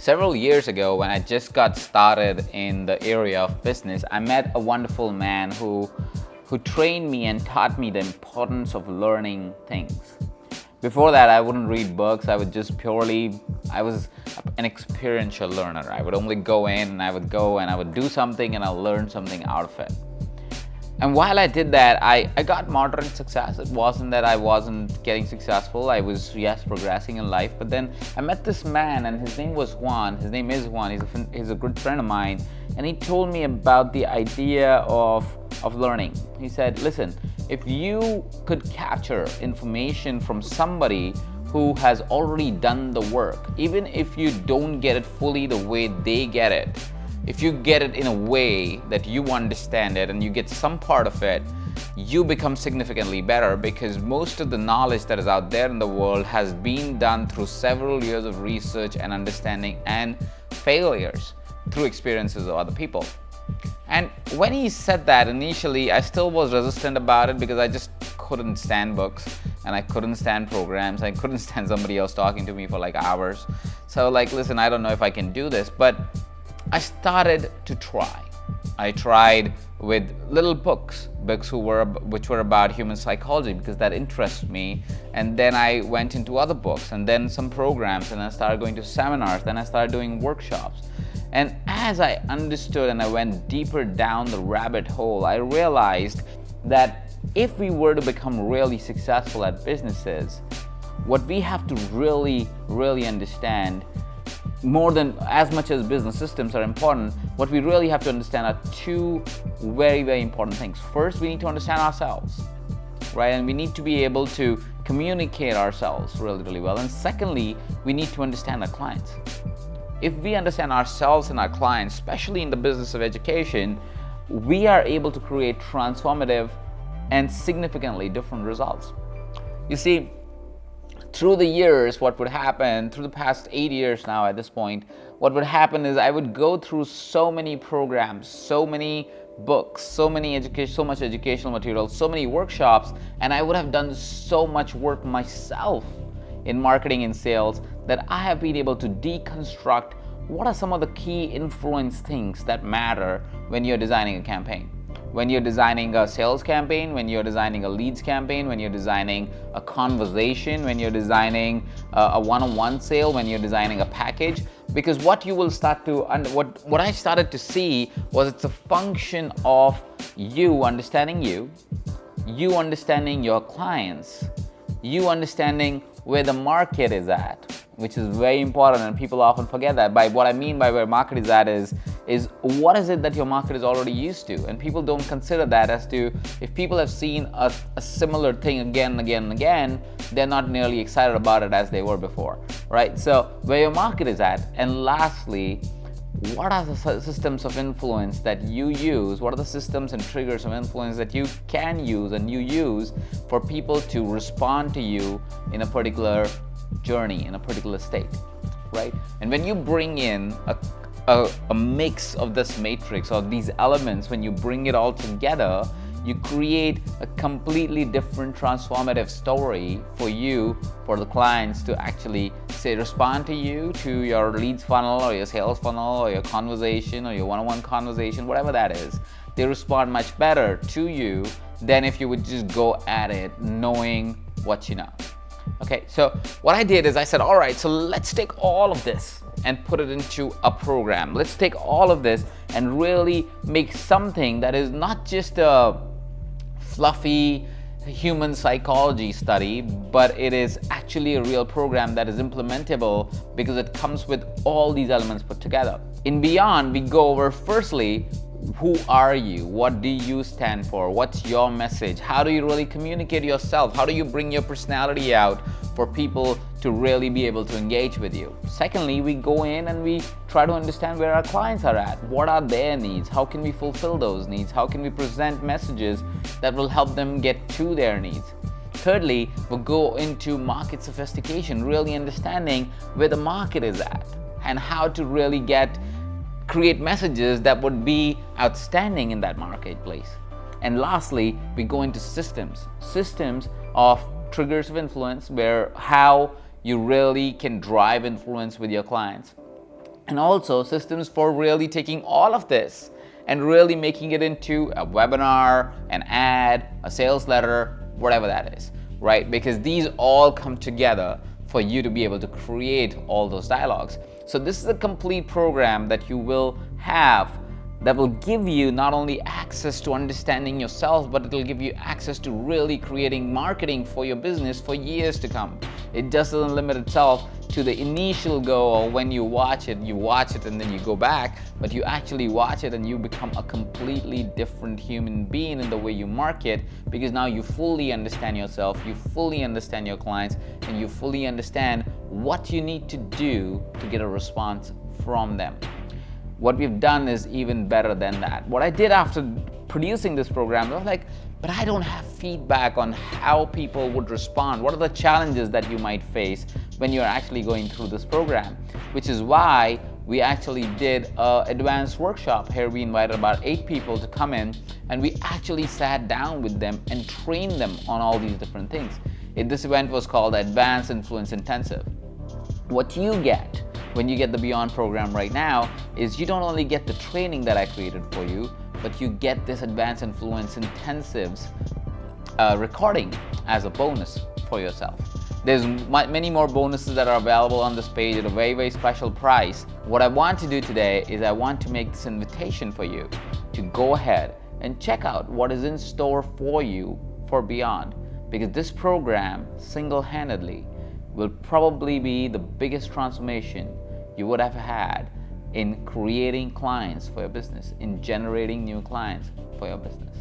Several years ago, when I just got started in the area of business, I met a wonderful man who trained me and taught me the importance of learning things. Before that, I wouldn't read books. I was an experiential learner. I would only go in and I would do something and I'll learn something out of it. And while I did that, I got moderate success. It wasn't that I wasn't getting successful. I was, yes, progressing in life. But then I met this man, and his name was Juan. His name is Juan. He's a good friend of mine. And he told me about the idea of learning. He said, listen, if you could capture information from somebody who has already done the work, even if you don't get it fully the way they get it, if you get it in a way that you understand it and you get some part of it, you become significantly better, because most of the knowledge that is out there in the world has been done through several years of research and understanding and failures through experiences of other people. And when he said that, initially I still was resistant about it, because I just couldn't stand books and I couldn't stand programs. I couldn't stand somebody else talking to me for like hours. So listen, I don't know if I can do this, but I started to try. I tried with little books which were about human psychology, because that interests me. And then I went into other books, and then some programs, and I started going to seminars. Then I started doing workshops. And as I understood and I went deeper down the rabbit hole, I realized that if we were to become really successful at businesses, what we have to really understand, more than as much as business systems are important, what we really have to understand are two very important things. First, we need to understand ourselves, right? And we need to be able to communicate ourselves really well. And secondly, we need to understand our clients. If we understand ourselves and our clients, especially in the business of education, we are able to create transformative and significantly different results. You see, through the years, what would happen, through the past 8 years now at this point, what would happen is I would go through so many programs, so many books, so much educational material, so many workshops, and I would have done so much work myself in marketing and sales that I have been able to deconstruct what are some of the key influence things that matter when you're designing a campaign. When you're designing a sales campaign, when you're designing a leads campaign, when you're designing a conversation, when you're designing a one-on-one sale, when you're designing a package. Because what you will start to, what I started to see was it's a function of you understanding you understanding your clients, you understanding where the market is at, which is very important, and people often forget that. By what I mean by where market is at is what is it that your market is already used to, and people don't consider that. As to if people have seen a similar thing again and again, they're not nearly excited about it as they were before, right? So where your market is at, and lastly, what are the systems of influence that you use? What are the systems and triggers of influence that you can use and you use for people to respond to you in a particular journey, in a particular state, right? And when you bring in a mix of this matrix or these elements, when you bring it all together, you create a completely different transformative story for you, for the clients to actually respond to you, to your leads funnel or your sales funnel or your conversation or your one-on-one conversation, whatever that is. They respond much better to you than if you would just go at it knowing what you know. Okay, so what I did is I said, all right, so let's take all of this and put it into a program. Let's take all of this and really make something that is not just a fluffy human psychology study, but it is actually a real program that is implementable, because it comes with all these elements put together. In Beyond, we go over, firstly, who are you? What do you stand for? What's your message? How do you really communicate yourself? How do you bring your personality out for people to really be able to engage with you? Secondly, we go in and we try to understand where our clients are at. What are their needs? How can we fulfill those needs? How can we present messages that will help them get to their needs? Thirdly, we'll go into market sophistication, really understanding where the market is at and how to really create messages that would be outstanding in that marketplace. And lastly, we go into systems of triggers of influence, where how you really can drive influence with your clients. and also systems for really taking all of this and really making it into a webinar, an ad, a sales letter, whatever that is, right? Because these all come together for you to be able to create all those dialogues. So this is a complete program that you will have that will give you not only access to understanding yourself, but it'll give you access to really creating marketing for your business for years to come. It just doesn't limit itself to the initial go, or when you watch it and then you go back, but you actually watch it and you become a completely different human being in the way you market, because now you fully understand yourself, you fully understand your clients, and you fully understand what you need to do to get a response from them. What we've done is even better than that. What I did after producing this program, I was like, but I don't have feedback on how people would respond. What are the challenges that you might face when you're actually going through this program? Which is why we actually did an advanced workshop. Here we invited about 8 people to come in, and we actually sat down with them and trained them on all these different things. This event was called Advanced Influence Intensive. What you get when you get the Beyond program right now is you don't only get the training that I created for you, but you get this Advanced Influence Intensives recording as a bonus for yourself. There's many more bonuses that are available on this page at a very, very special price. What I want to do today is I want to make this invitation for you to go ahead and check out what is in store for you for Beyond, because this program single-handedly will probably be the biggest transformation you would have had in creating clients for your business, in generating new clients for your business.